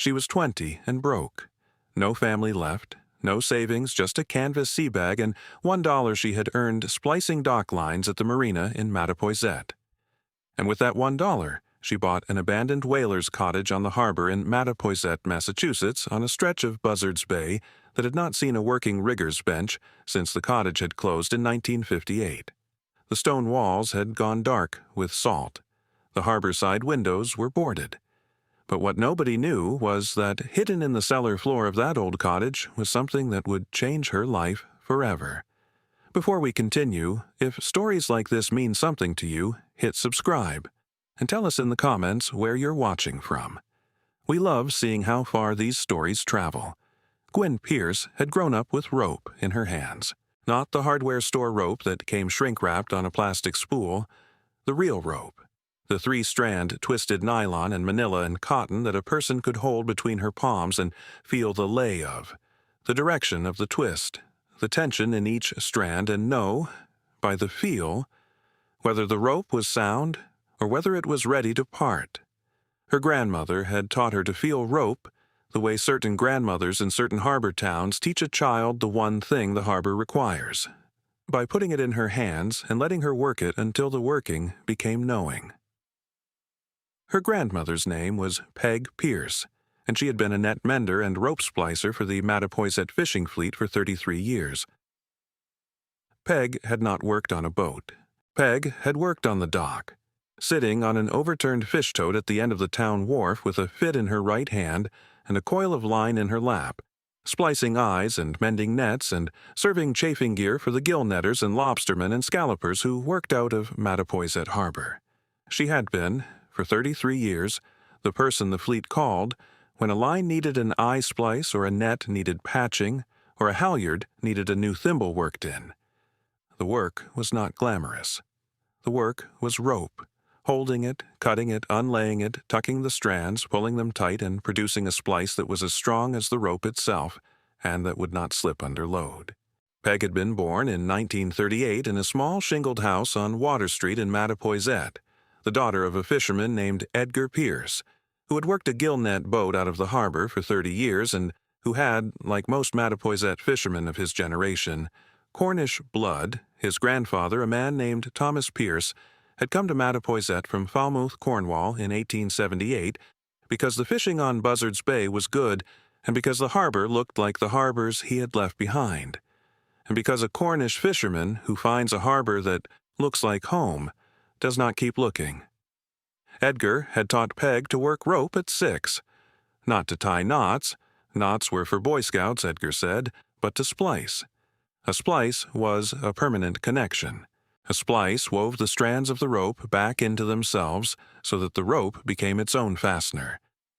She was 20 and broke. No family left, no savings, just a canvas sea bag and $1 she had earned splicing dock lines at the marina in Mattapoisett. And with that $1, she bought an abandoned whaler's cottage on the harbor in Mattapoisett, Massachusetts, on a stretch of Buzzards Bay that had not seen a working rigger's bench since the cottage had closed in 1958. The stone walls had gone dark with salt. The harborside windows were boarded. But what nobody knew was that hidden in the cellar floor of that old cottage was something that would change her life forever. Before we continue, if stories like this mean something to you, hit subscribe, and tell us in the comments where you're watching from. We love seeing how far these stories travel. Gwen Pierce had grown up with rope in her hands. Not the hardware store rope that came shrink-wrapped on a plastic spool, the real rope. The three-strand twisted nylon and manila and cotton that a person could hold between her palms and feel the lay of, the direction of the twist, the tension in each strand, and know, by the feel, whether the rope was sound or whether it was ready to part. Her grandmother had taught her to feel rope the way certain grandmothers in certain harbor towns teach a child the one thing the harbor requires, by putting it in her hands and letting her work it until the working became knowing. Her grandmother's name was Peg Pierce, and she had been a net mender and rope splicer for the Mattapoisett fishing fleet for 33 years. Peg had not worked on a boat. Peg had worked on the dock, sitting on an overturned fish tote at the end of the town wharf with a fit in her right hand and a coil of line in her lap, splicing eyes and mending nets and serving chafing gear for the gill netters and lobstermen and scallopers who worked out of Mattapoisett Harbor. She had been, for 33 years, the person the fleet called when a line needed an eye splice or a net needed patching or a halyard needed a new thimble worked in. The work was not glamorous. The work was rope, holding it, cutting it, unlaying it, tucking the strands, pulling them tight, and producing a splice that was as strong as the rope itself and that would not slip under load. Peg had been born in 1938 in a small shingled house on Water Street in Mattapoisett, the daughter of a fisherman named Edgar Pierce, who had worked a gill net boat out of the harbor for 30 years and who had, like most Mattapoisett fishermen of his generation, Cornish blood. His grandfather, a man named Thomas Pierce, had come to Mattapoisett from Falmouth, Cornwall in 1878 because the fishing on Buzzards Bay was good and because the harbor looked like the harbors he had left behind, and because a Cornish fisherman who finds a harbor that looks like home does not keep looking. Edgar had taught Peg to work rope at 6, not to tie knots. Knots were for Boy Scouts, Edgar said, but to splice. A splice was a permanent connection. A splice wove the strands of the rope back into themselves so that the rope became its own fastener.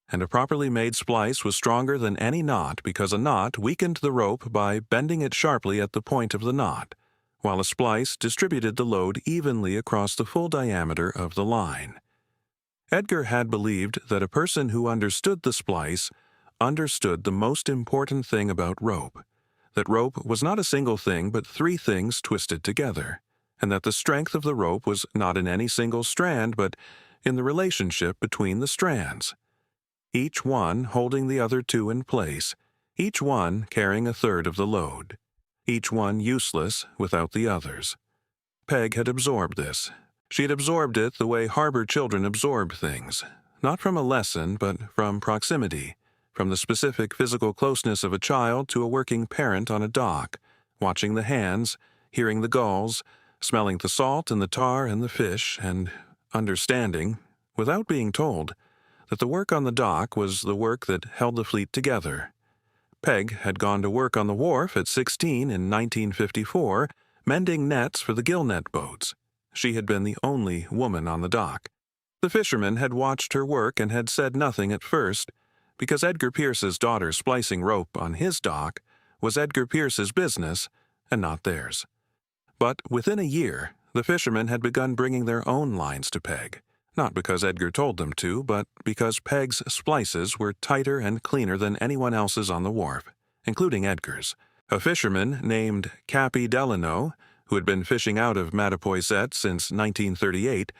And a properly made splice was stronger than any knot because a knot weakened the rope by bending it sharply at the point of the knot, while a splice distributed the load evenly across the full diameter of the line. Edgar had believed that a person who understood the splice understood the most important thing about rope, that rope was not a single thing but 3 things twisted together, and that the strength of the rope was not in any single strand but in the relationship between the strands, each one holding the other 2 in place, each one carrying a third of the load, each one useless without the others. Peg had absorbed this. She had absorbed it the way harbor children absorb things, not from a lesson but from proximity, from the specific physical closeness of a child to a working parent on a dock, watching the hands, hearing the gulls, smelling the salt and the tar and the fish, and understanding, without being told, that the work on the dock was the work that held the fleet together. Peg had gone to work on the wharf at 16 in 1954, mending nets for the gill net boats. She had been the only woman on the dock. The fishermen had watched her work and had said nothing at first, because Edgar Pierce's daughter splicing rope on his dock was Edgar Pierce's business and not theirs. But within a year, the fishermen had begun bringing their own lines to Peg, not because Edgar told them to, but because Peg's splices were tighter and cleaner than anyone else's on the wharf, including Edgar's. A fisherman named Cappy Delano, who had been fishing out of Mattapoisett since 1938,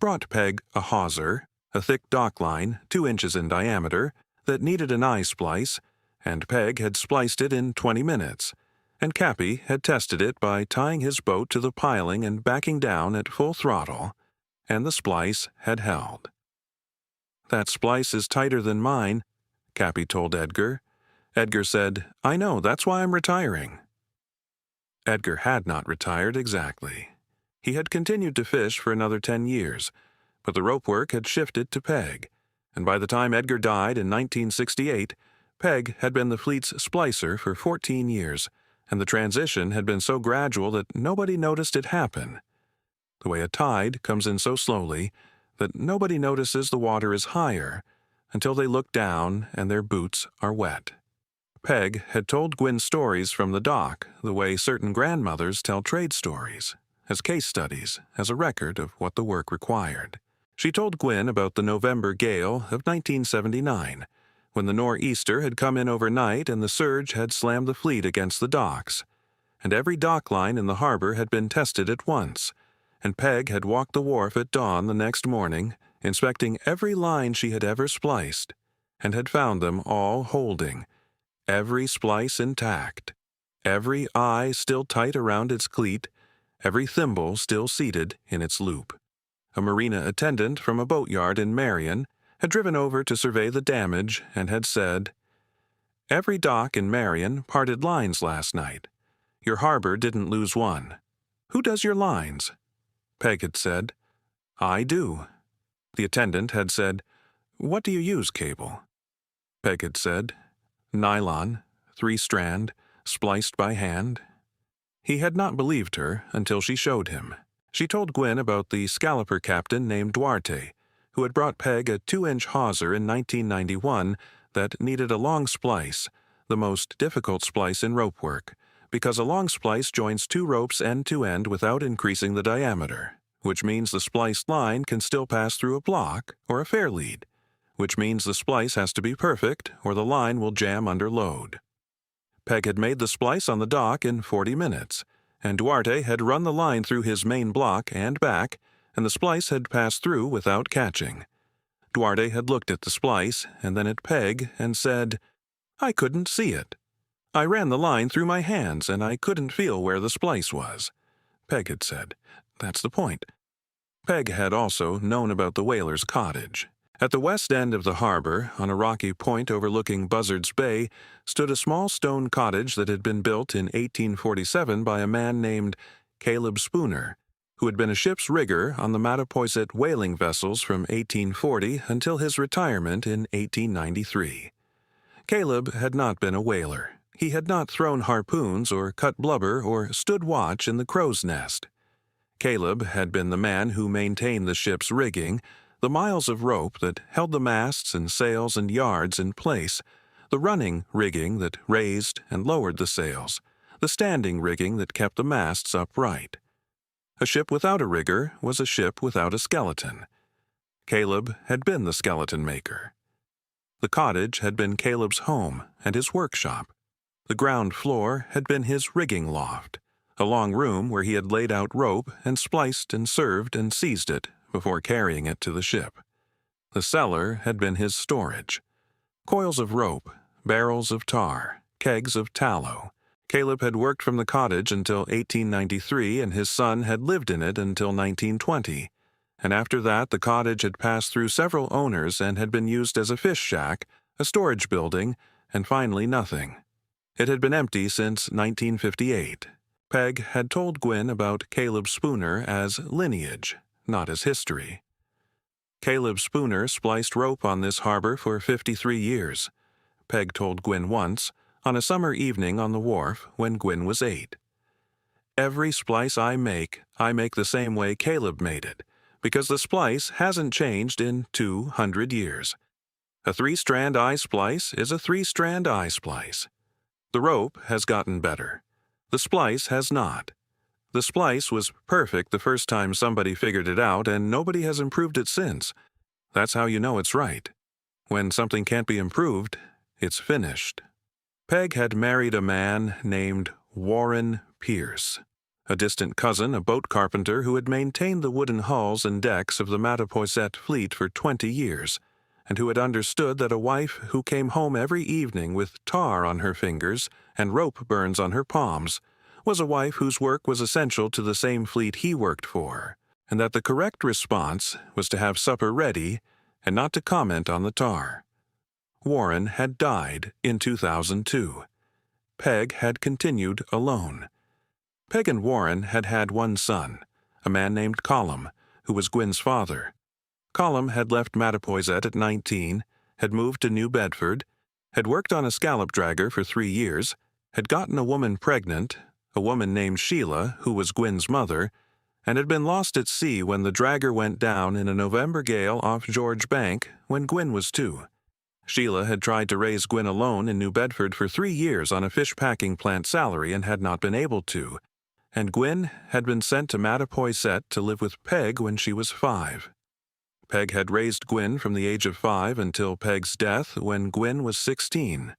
brought Peg a hawser, a thick dock line 2 inches in diameter, that needed an eye splice, and Peg had spliced it in 20 minutes, and Cappy had tested it by tying his boat to the piling and backing down at full throttle, and the splice had held. "That splice is tighter than mine," Cappy told Edgar. Edgar said, "I know, that's why I'm retiring." Edgar had not retired exactly. He had continued to fish for another 10 years, but the rope work had shifted to Peg, and by the time Edgar died in 1968, Peg had been the fleet's splicer for 14 years, and the transition had been so gradual that nobody noticed it happen. The way a tide comes in so slowly that nobody notices the water is higher until they look down and their boots are wet. Peg had told Gwyn stories from the dock the way certain grandmothers tell trade stories, as case studies, as a record of what the work required. She told Gwyn about the November gale of 1979, when the nor'easter had come in overnight and the surge had slammed the fleet against the docks, and every dock line in the harbor had been tested at once, and Peg had walked the wharf at dawn the next morning, inspecting every line she had ever spliced, and had found them all holding, every splice intact, every eye still tight around its cleat, every thimble still seated in its loop. A marina attendant from a boatyard in Marion had driven over to survey the damage and had said, "Every dock in Marion parted lines last night. Your harbor didn't lose one. Who does your lines?" Peg had said, "I do." The attendant had said, "What do you use, Cable?" Peg had said, "Nylon, three-strand, spliced by hand." He had not believed her until she showed him. She told Gwyn about the scalloper captain named Duarte, who had brought Peg a 2-inch hawser in 1991 that needed a long splice, the most difficult splice in rope work, because a long splice joins 2 ropes end to end without increasing the diameter, which means the spliced line can still pass through a block or a fair lead, which means the splice has to be perfect or the line will jam under load. Peg had made the splice on the dock in 40 minutes, and Duarte had run the line through his main block and back, and the splice had passed through without catching. Duarte had looked at the splice and then at Peg and said, "I couldn't see it. I ran the line through my hands and I couldn't feel where the splice was." Peg had said, "That's the point." Peg had also known about the whaler's cottage. At the west end of the harbor, on a rocky point overlooking Buzzard's Bay, stood a small stone cottage that had been built in 1847 by a man named Caleb Spooner, who had been a ship's rigger on the Mattapoisett whaling vessels from 1840 until his retirement in 1893. Caleb had not been a whaler. He had not thrown harpoons or cut blubber or stood watch in the crow's nest. Caleb had been the man who maintained the ship's rigging, the miles of rope that held the masts and sails and yards in place, the running rigging that raised and lowered the sails, the standing rigging that kept the masts upright. A ship without a rigger was a ship without a skeleton. Caleb had been the skeleton maker. The cottage had been Caleb's home and his workshop. The ground floor had been his rigging loft, a long room where he had laid out rope and spliced and served and seized it before carrying it to the ship. The cellar had been his storage. Coils of rope, barrels of tar, kegs of tallow. Caleb had worked from the cottage until 1893, and his son had lived in it until 1920. And after that, the cottage had passed through several owners and had been used as a fish shack, a storage building, and finally nothing. It had been empty since 1958. Peg had told Gwyn about Caleb Spooner as Lineage, not as history. Caleb Spooner spliced rope on this harbor for 53 years. Peg told Gwyn once, on a summer evening on the wharf when Gwyn was 8. "Every splice I make the same way Caleb made it, because the splice hasn't changed in 200 years. A 3-strand eye splice is a 3-strand eye splice. The rope has gotten better. The splice has not. The splice was perfect the first time somebody figured it out, and nobody has improved it since. That's how you know it's right. When something can't be improved, it's finished." Peg had married a man named Warren Pierce, a distant cousin, a boat carpenter who had maintained the wooden hulls and decks of the Mattapoisett fleet for 20 years, and who had understood that a wife who came home every evening with tar on her fingers and rope burns on her palms was a wife whose work was essential to the same fleet he worked for, and that the correct response was to have supper ready and not to comment on the tar. Warren had died in 2002. Peg had continued alone. Peg and Warren had had one son, a man named Colum, who was Gwyn's father. Colum had left Mattapoisett at 19, had moved to New Bedford, had worked on a scallop dragger for 3 years, had gotten a woman pregnant, a woman named Sheila, who was Gwyn's mother, and had been lost at sea when the dragger went down in a November gale off George Bank when Gwyn was 2. Sheila had tried to raise Gwyn alone in New Bedford for 3 years on a fish-packing plant salary and had not been able to, and Gwyn had been sent to Mattapoisett to live with Peg when she was 5. Peg had raised Gwyn from the age of 5 until Peg's death when Gwyn was 16.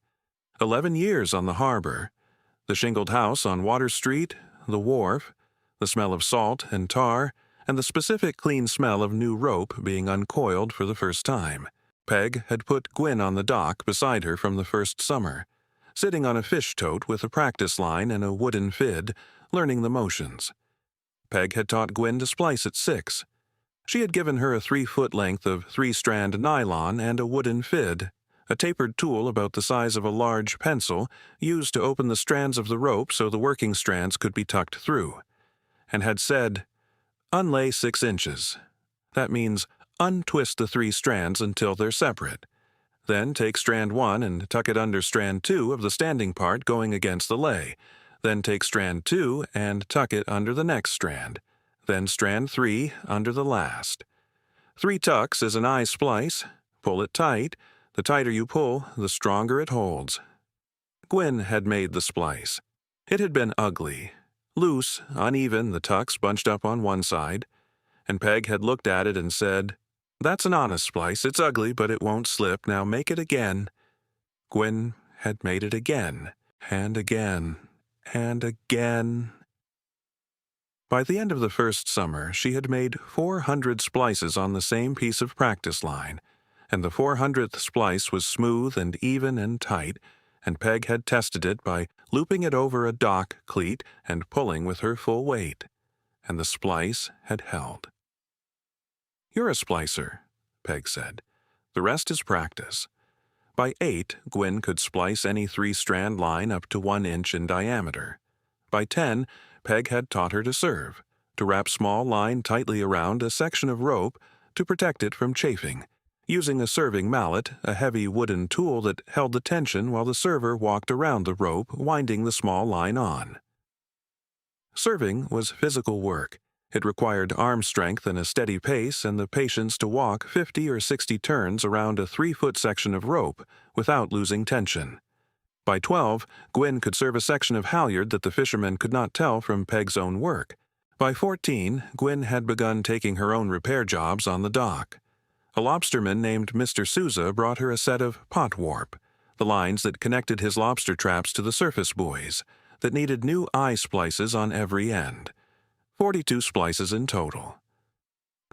11 years on the harbor, the shingled house on Water Street, the wharf, the smell of salt and tar, and the specific clean smell of new rope being uncoiled for the first time. Peg had put Gwyn on the dock beside her from the first summer, sitting on a fish tote with a practice line and a wooden fid, learning the motions. Peg had taught Gwyn to splice at 6. She had given her a 3-foot length of three-strand nylon and a wooden fid, a tapered tool about the size of a large pencil used to open the strands of the rope so the working strands could be tucked through, and had said, "Unlay 6 inches. That means untwist the 3 strands until they're separate. Then take strand 1 and tuck it under strand 2 of the standing part going against the lay. Then take strand 2 and tuck it under the next strand. Then strand 3 under the last. 3 tucks is an eye splice. Pull it tight. The tighter you pull, the stronger it holds." Gwyn had made the splice. It had been ugly. Loose, uneven, the tucks bunched up on one side, and Peg had looked at it and said, "That's an honest splice. It's ugly, but it won't slip. Now make it again." Gwyn had made it again, and again, and again. By the end of the first summer, she had made 400 splices on the same piece of practice line, and the 400th splice was smooth and even and tight, and Peg had tested it by looping it over a dock cleat and pulling with her full weight, and the splice had held. "You're a splicer," Peg said. "The rest is practice." By 8, Gwyn could splice any 3-strand line up to 1 inch in diameter. By 10, Peg had taught her to serve, to wrap small line tightly around a section of rope to protect it from chafing, using a serving mallet, a heavy wooden tool that held the tension while the server walked around the rope, winding the small line on. Serving was physical work. It required arm strength and a steady pace and the patience to walk 50 or 60 turns around a 3-foot section of rope without losing tension. By 12, Gwyn could serve a section of halyard that the fishermen could not tell from Peg's own work. By 14, Gwyn had begun taking her own repair jobs on the dock. A lobsterman named Mr. Souza brought her a set of pot warp, the lines that connected his lobster traps to the surface buoys, that needed new eye splices on every end. 42 splices in total.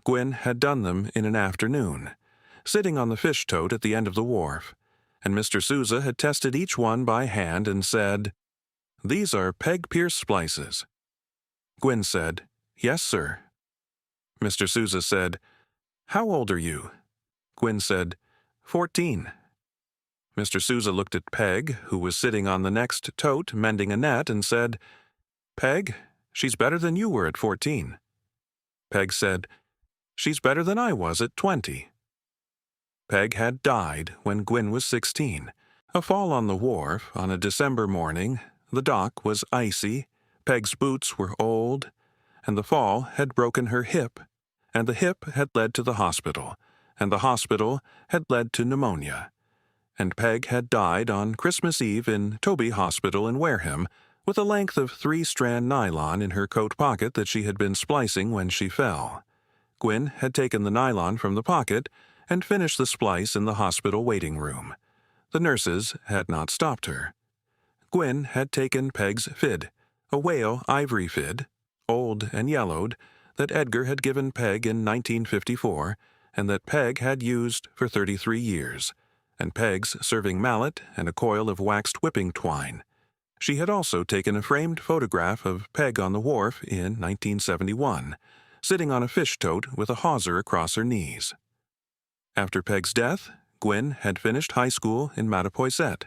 Gwyn had done them in an afternoon, sitting on the fish tote at the end of the wharf, and Mr. Souza had tested each one by hand and said, "These are peg-pierce splices." Gwyn said, "Yes, sir." Mr. Souza said, "How old are you?" Gwyn said, 14. Mr. Souza looked at Peg, who was sitting on the next tote mending a net, and said, "Peg, she's better than you were at 14. Peg said, "She's better than I was at 20. Peg had died when Gwyn was 16. A fall on the wharf on a December morning, the dock was icy, Peg's boots were old, and the fall had broken her hip, and the hip had led to the hospital, and the hospital had led to pneumonia. And Peg had died on Christmas Eve in Toby Hospital in Wareham, with a length of 3-strand nylon in her coat pocket that she had been splicing when she fell. Gwyn had taken the nylon from the pocket and finished the splice in the hospital waiting room. The nurses had not stopped her. Gwyn had taken Peg's fid, a whale-ivory fid, old and yellowed, that Edgar had given Peg in 1954, and that Peg had used for 33 years, and Peg's serving mallet and a coil of waxed whipping twine. She had also taken a framed photograph of Peg on the wharf in 1971, sitting on a fish tote with a hawser across her knees. After Peg's death, Gwyn had finished high school in Mattapoisett.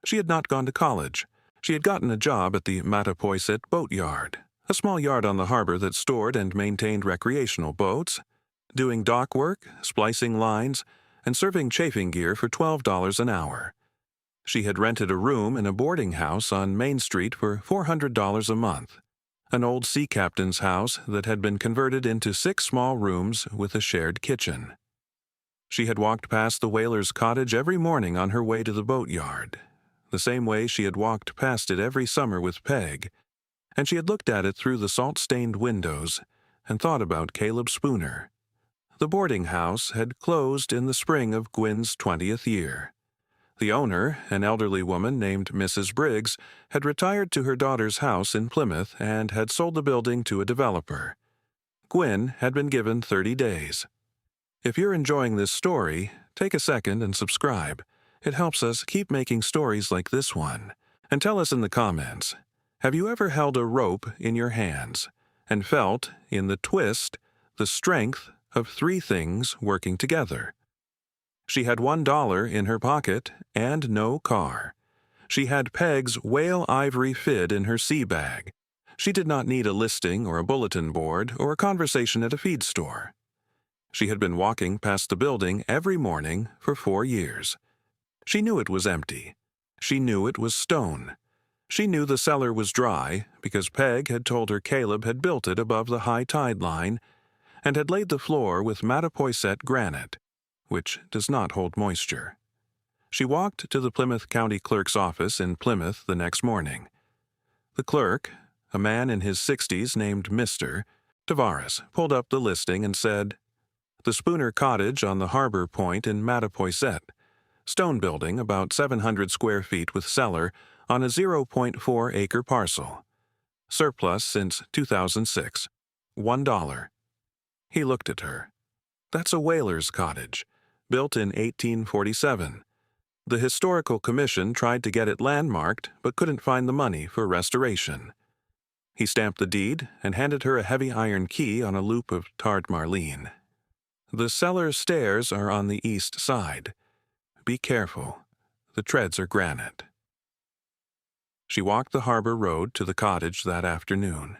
She had not gone to college. She had gotten a job at the Mattapoisett Boat Yard, a small yard on the harbor that stored and maintained recreational boats, doing dock work, splicing lines, and serving chafing gear for $12 an hour. She had rented a room in a boarding house on Main Street for $400 a month, an old sea captain's house that had been converted into 6 small rooms with a shared kitchen. She had walked past the whaler's cottage every morning on her way to the boatyard, the same way she had walked past it every summer with Peg, and she had looked at it through the salt-stained windows and thought about Caleb Spooner. The boarding house had closed in the spring of Gwyn's 20th year. The owner, an elderly woman named Mrs. Briggs, had retired to her daughter's house in Plymouth and had sold the building to a developer. Gwyn had been given 30 days. If you're enjoying this story, take a second and subscribe. It helps us keep making stories like this one. And tell us in the comments, have you ever held a rope in your hands and felt, in the twist, the strength of 3 things working together? She had $1 in her pocket and no car. She had Peg's whale-ivory fid in her sea bag. She did not need a listing or a bulletin board or a conversation at a feed store. She had been walking past the building every morning for 4 years. She knew it was empty. She knew it was stone. She knew the cellar was dry because Peg had told her Caleb had built it above the high tide line and had laid the floor with Mattapoisett granite, which does not hold moisture. She walked to the Plymouth County Clerk's office in Plymouth the next morning. The clerk, a man in his 60s named Mr. Tavares, pulled up the listing and said, "The Spooner Cottage on the harbor point in Mattapoisett. Stone building about 700 square feet with cellar on a 0.4-acre parcel. Surplus since 2006. $1. He looked at her. "That's a whaler's cottage, built in 1847. The Historical Commission tried to get it landmarked but couldn't find the money for restoration." He stamped the deed and handed her a heavy iron key on a loop of tarred marline. "The cellar stairs are on the east side. Be careful. The treads are granite." She walked the harbor road to the cottage that afternoon.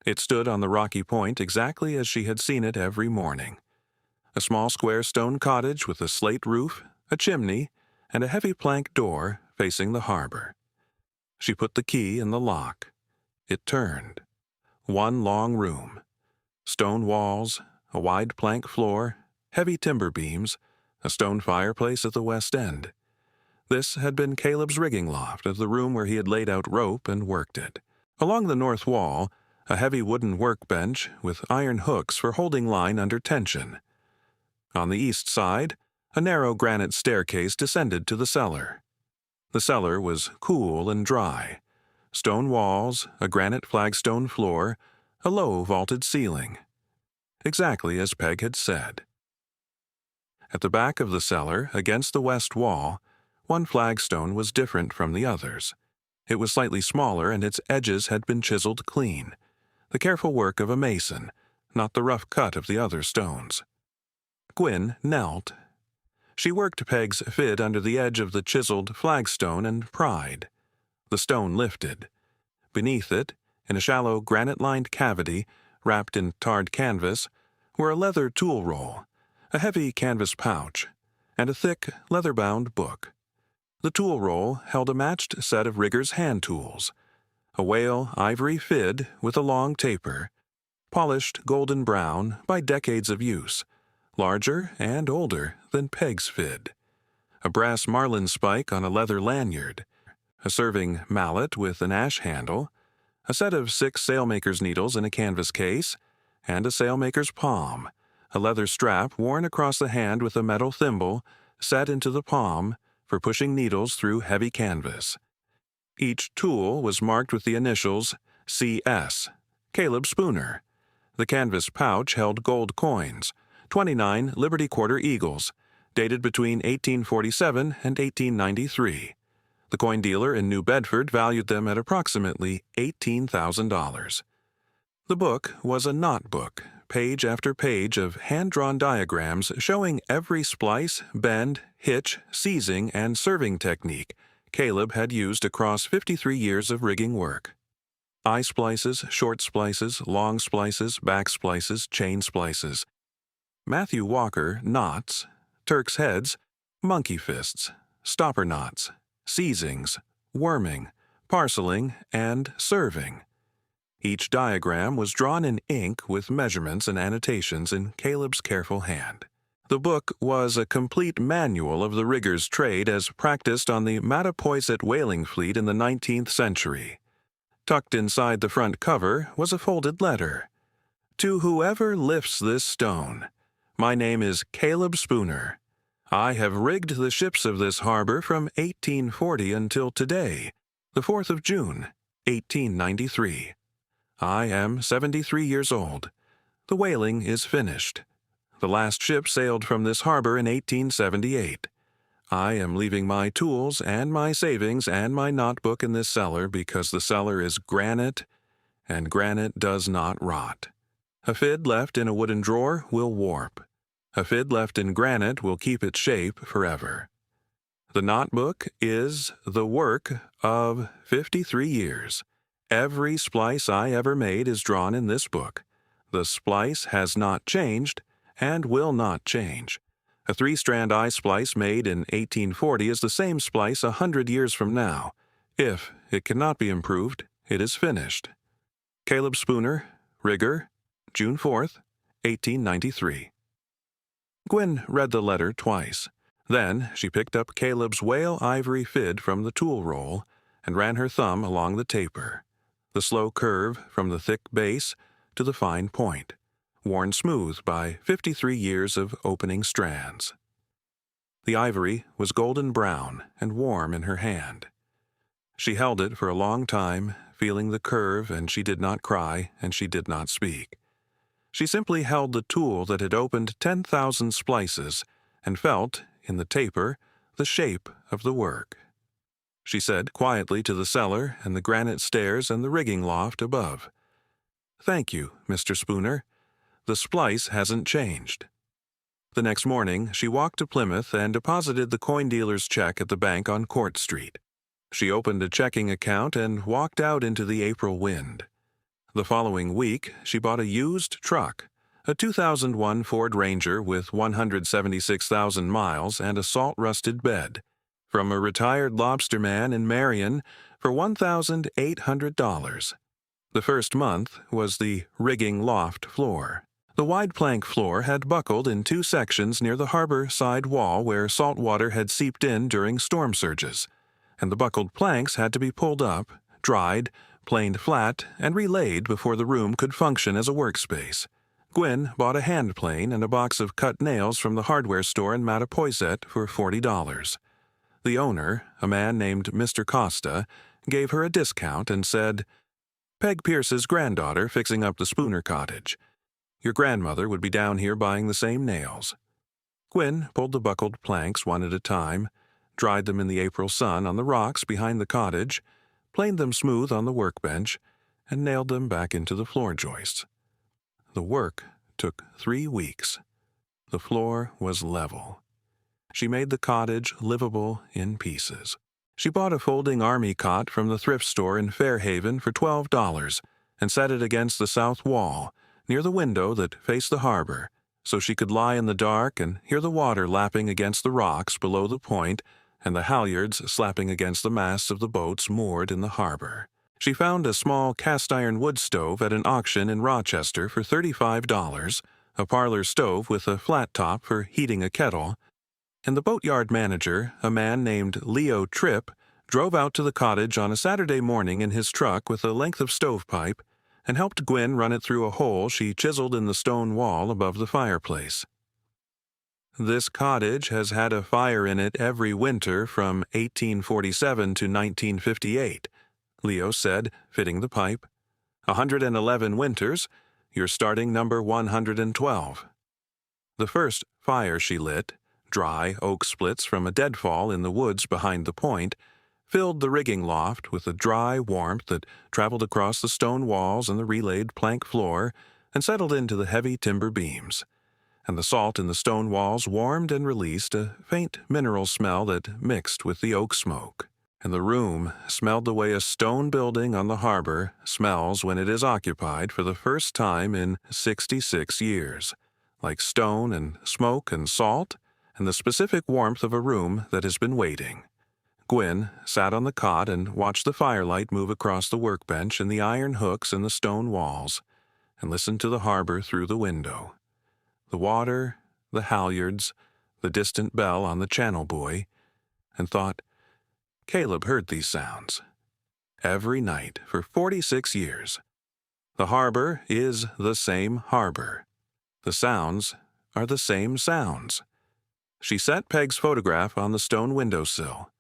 It stood on the rocky point exactly as she had seen it every morning. A small square stone cottage with a slate roof, a chimney, and a heavy plank door facing the harbor. She put the key in the lock. It turned. 1 long room. Stone walls, a wide plank floor, heavy timber beams, a stone fireplace at the west end. This had been Caleb's rigging loft of the room where he had laid out rope and worked it. Along the north wall, a heavy wooden workbench with iron hooks for holding line under tension. On the east side, a narrow granite staircase descended to the cellar. The cellar was cool and dry. Stone walls, a granite flagstone floor, a low vaulted ceiling. Exactly as Peg had said. At the back of the cellar, against the west wall, one flagstone was different from the others. It was slightly smaller and its edges had been chiseled clean, the careful work of a mason, not the rough cut of the other stones. Gwyn knelt. She worked Peg's fid under the edge of the chiseled flagstone and pried. The stone lifted. Beneath it, in a shallow granite-lined cavity, wrapped in tarred canvas, were a leather tool roll, a heavy canvas pouch, and a thick, leather-bound book. The tool roll held a matched set of rigger's hand tools, a whale-ivory fid with a long taper, polished golden brown by decades of use, larger and older than Peg's fid, a brass marlin spike on a leather lanyard, a serving mallet with an ash handle, a set of 6 sailmaker's needles in a canvas case, and a sailmaker's palm, a leather strap worn across the hand with a metal thimble set into the palm for pushing needles through heavy canvas. Each tool was marked with the initials C.S., Caleb Spooner. The canvas pouch held gold coins, 29 Liberty Quarter eagles, dated between 1847 and 1893. The coin dealer in New Bedford valued them at approximately $18,000. The book was a knot book, page after page of hand-drawn diagrams showing every splice, bend, hitch, seizing, and serving technique Caleb had used across 53 years of rigging work. Eye splices, short splices, long splices, back splices, chain splices. Matthew Walker, knots. Turk's heads, monkey fists, stopper knots, seizings, worming, parceling, and serving. Each diagram was drawn in ink with measurements and annotations in Caleb's careful hand. The book was a complete manual of the rigger's trade as practiced on the Mattapoisett whaling fleet in the 19th century. Tucked inside the front cover was a folded letter. To whoever lifts this stone, my name is Caleb Spooner. I have rigged the ships of this harbor from 1840 until today, the 4th of June, 1893. I am 73 years old. The whaling is finished. The last ship sailed from this harbor in 1878. I am leaving my tools and my savings and my notebook in this cellar because the cellar is granite, and granite does not rot. A fid left in a wooden drawer will warp. A fid left in granite will keep its shape forever. The notebook is the work of 53 years. Every splice I ever made is drawn in this book. The splice has not changed and will not change. A three-strand eye splice made in 1840 is the same splice 100 years from now. If it cannot be improved, it is finished. Caleb Spooner, rigger, June 4th, 1893. Gwyn read the letter twice. Then she picked up Caleb's whale-ivory fid from the tool roll and ran her thumb along the taper, the slow curve from the thick base to the fine point, worn smooth by 53 years of opening strands. The ivory was golden brown and warm in her hand. She held it for a long time, feeling the curve, and she did not cry and she did not speak. She simply held the tool that had opened 10,000 splices and felt, in the taper, the shape of the work. She said quietly to the cellar and the granite stairs and the rigging loft above, "Thank you, Mr. Spooner. The splice hasn't changed." The next morning, she walked to Plymouth and deposited the coin dealer's check at the bank on Court Street. She opened a checking account and walked out into the April wind. The following week, she bought a used truck, a 2001 Ford Ranger with 176,000 miles and a salt-rusted bed, from a retired lobsterman in Marion for $1,800. The first month was the rigging loft floor. The wide plank floor had buckled in 2 sections near the harbor side wall where salt water had seeped in during storm surges, and the buckled planks had to be pulled up, dried, planed flat, and relaid before the room could function as a workspace. Gwyn bought a hand plane and a box of cut nails from the hardware store in Mattapoisett for $40. The owner, a man named Mr. Costa, gave her a discount and said, "Peg Pierce's granddaughter fixing up the Spooner cottage. Your grandmother would be down here buying the same nails." Gwyn pulled the buckled planks one at a time, dried them in the April sun on the rocks behind the cottage, planed them smooth on the workbench, and nailed them back into the floor joists. The work took 3 weeks. The floor was level. She made the cottage livable in pieces. She bought a folding army cot from the thrift store in Fairhaven for $12 and set it against the south wall, near the window that faced the harbor, so she could lie in the dark and hear the water lapping against the rocks below the point and the halyards slapping against the masts of the boats moored in the harbor. She found a small cast-iron wood stove at an auction in Rochester for $35, a parlor stove with a flat top for heating a kettle, and the boatyard manager, a man named Leo Tripp, drove out to the cottage on a Saturday morning in his truck with a length of stovepipe and helped Gwyn run it through a hole she chiseled in the stone wall above the fireplace. "This cottage has had a fire in it every winter from 1847 to 1958, Leo said, fitting the pipe. 111 winters, you're starting number 112. The first fire she lit, dry oak splits from a deadfall in the woods behind the point, filled the rigging loft with a dry warmth that traveled across the stone walls and the relayed plank floor and settled into the heavy timber beams. And the salt in the stone walls warmed and released a faint mineral smell that mixed with the oak smoke. And the room smelled the way a stone building on the harbor smells when it is occupied for the first time in 66 years, like stone and smoke and salt and the specific warmth of a room that has been waiting. Gwyn sat on the cot and watched the firelight move across the workbench and the iron hooks in the stone walls, and listened to the harbor through the window. The water, the halyards, the distant bell on the channel buoy, and thought, Caleb heard these sounds. Every night for 46 years. The harbor is the same harbor. The sounds are the same sounds. She set Peg's photograph on the stone windowsill.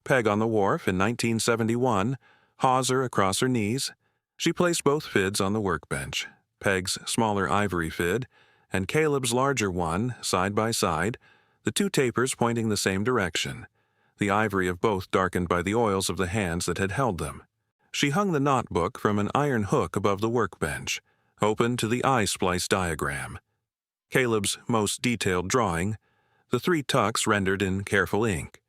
Peg on the wharf in 1971, hawser across her knees. She placed both fids on the workbench, Peg's smaller ivory fid, and Caleb's larger one, side by side, the two tapers pointing the same direction, the ivory of both darkened by the oils of the hands that had held them. She hung the knot book from an iron hook above the workbench, open to the eye-splice diagram. Caleb's most detailed drawing, the 3 tucks rendered in careful ink,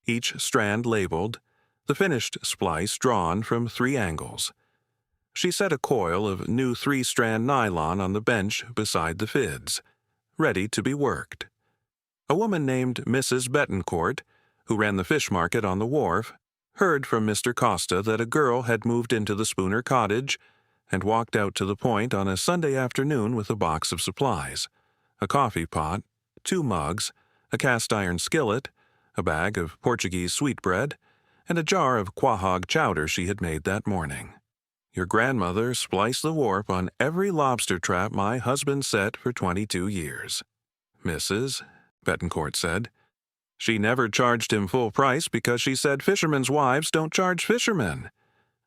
each strand labeled, the finished splice drawn from 3 angles. She set a coil of new 3-strand nylon on the bench beside the fids, ready to be worked. A woman named Mrs. Betancourt, who ran the fish market on the wharf, heard from Mr. Costa that a girl had moved into the Spooner cottage and walked out to the point on a Sunday afternoon with a box of supplies, a coffee pot, 2 mugs, a cast-iron skillet, a bag of Portuguese sweetbread, and a jar of quahog chowder she had made that morning. Your grandmother spliced the warp on every lobster trap my husband set for 22 years. Mrs., Betancourt said. She never charged him full price because she said fishermen's wives don't charge fishermen.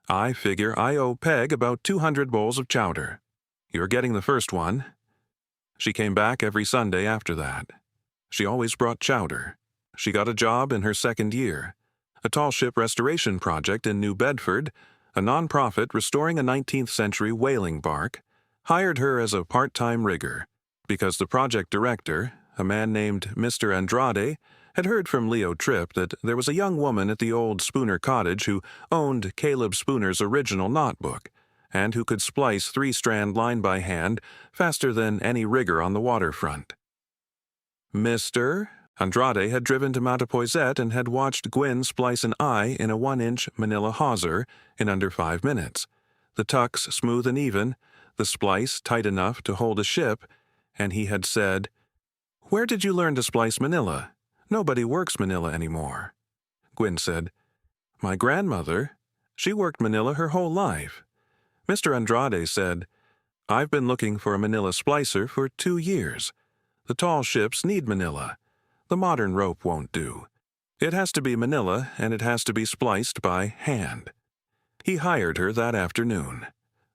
I figure I owe Peg about 200 bowls of chowder. You're getting the first one. She came back every Sunday after that. She always brought chowder. She got a job in her 2nd year, a tall ship restoration project in New Bedford, a nonprofit restoring a 19th-century whaling bark, hired her as a part-time rigger because the project director, a man named Mr. Andrade, had heard from Leo Tripp that there was a young woman at the old Spooner cottage who owned Caleb Spooner's original knotbook and who could splice 3-strand line by hand faster than any rigger on the waterfront. Mr. Andrade had driven to Mattapoisett and had watched Gwyn splice an eye in a 1-inch manila hawser in under 5 minutes, the tucks smooth and even, the splice tight enough to hold a ship, and he had said, "Where did you learn to splice manila? Nobody works manila anymore." Gwyn said, "My grandmother. She worked manila her whole life." Mr. Andrade said, "I've been looking for a manila splicer for 2 years. The tall ships need manila. The modern rope won't do. It has to be manila, and it has to be spliced by hand." He hired her that afternoon.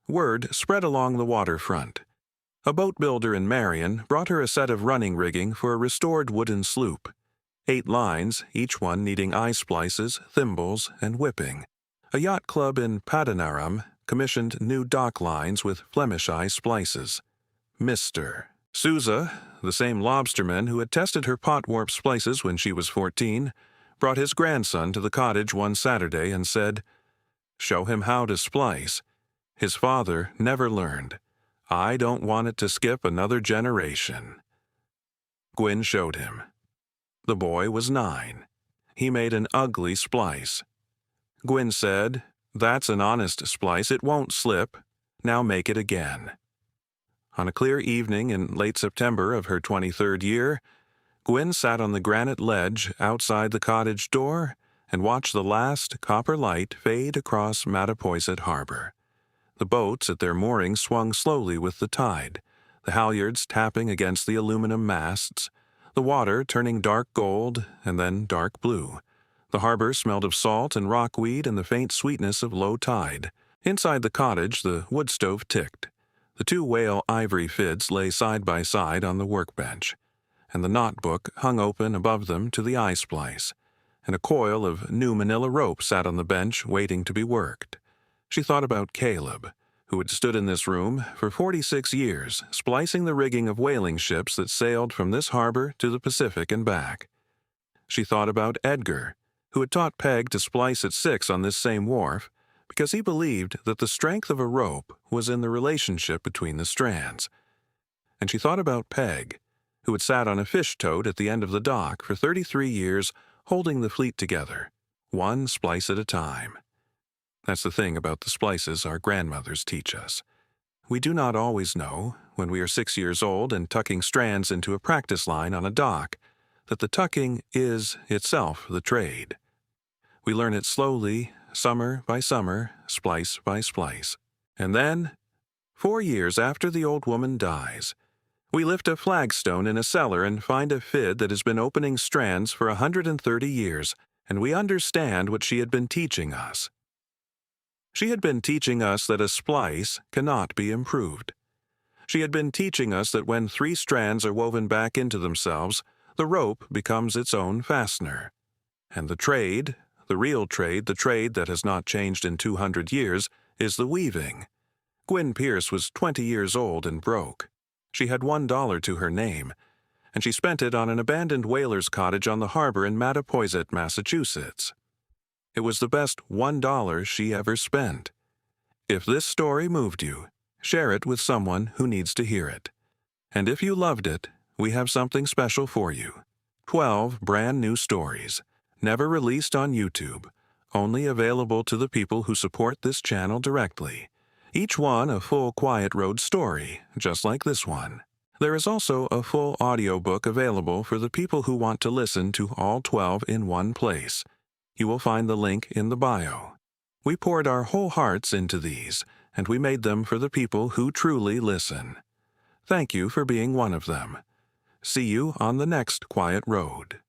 Word spread along the waterfront. A boat builder in Marion brought her a set of running rigging for a restored wooden sloop. 8 lines, each one needing eye splices, thimbles, and whipping. A yacht club in Padanaram commissioned new dock lines with Flemish eye splices. Mr. Souza, the same lobsterman who had tested her pot warp splices when she was 14, brought his grandson to the cottage one Saturday and said, "Show him how to splice." His father never learned. "I don't want it to skip another generation." Gwyn showed him. The boy was 9. He made an ugly splice. Gwyn said, "That's an honest splice. It won't slip. Now make it again." On a clear evening in late September of her 23rd year, Gwyn sat on the granite ledge outside the cottage door and watched the last copper light fade across Mattapoisett Harbor. The boats at their moorings swung slowly with the tide, the halyards tapping against the aluminum masts, the water turning dark gold and then dark blue. The harbor smelled of salt and rockweed and the faint sweetness of low tide. Inside the cottage, the wood stove ticked. The 2 whale-ivory fids lay side by side on the workbench. and the knot book hung open above them to the eye splice, and a coil of new manila rope sat on the bench waiting to be worked. She thought about Caleb, who had stood in this room for 46 years, splicing the rigging of whaling ships that sailed from this harbor to the Pacific and back. She thought about Edgar, who had taught Peg to splice at 6 on this same wharf, because he believed that the strength of a rope was in the relationship between the strands. And she thought about Peg, who had sat on a fish tote at the end of the dock for 33 years, holding the fleet together, one splice at a time. That's the thing about the splices our grandmothers teach us. We do not always know, when we are 6 years old and tucking strands into a practice line on a dock, that the tucking is itself the trade. We learn it slowly, summer by summer, splice by splice. And then, 4 years after the old woman dies, we lift a flagstone in a cellar and find a fid that has been opening strands for 130 years, and we understand what she had been teaching us. She had been teaching us that a splice cannot be improved. She had been teaching us that when 3 strands are woven back into themselves, the rope becomes its own fastener. And the trade, the real trade, the trade that has not changed in 200 years, is the weaving. Gwyn Pierce was 20 years old and broke. She had $1 to her name, and she spent it on an abandoned whaler's cottage on the harbor in Mattapoisett, Massachusetts. It was the best $1 she ever spent. If this story moved you, share it with someone who needs to hear it. And if you loved it, we have something special for you. 12 brand new stories, never released on YouTube, only available to the people who support this channel directly. Each one a full Quiet Road story, just like this one. There is also a full audiobook available for the people who want to listen to all 12 in one place. You will find the link in the bio. We poured our whole hearts into these, and we made them for the people who truly listen. Thank you for being one of them. See you on the next Quiet Road.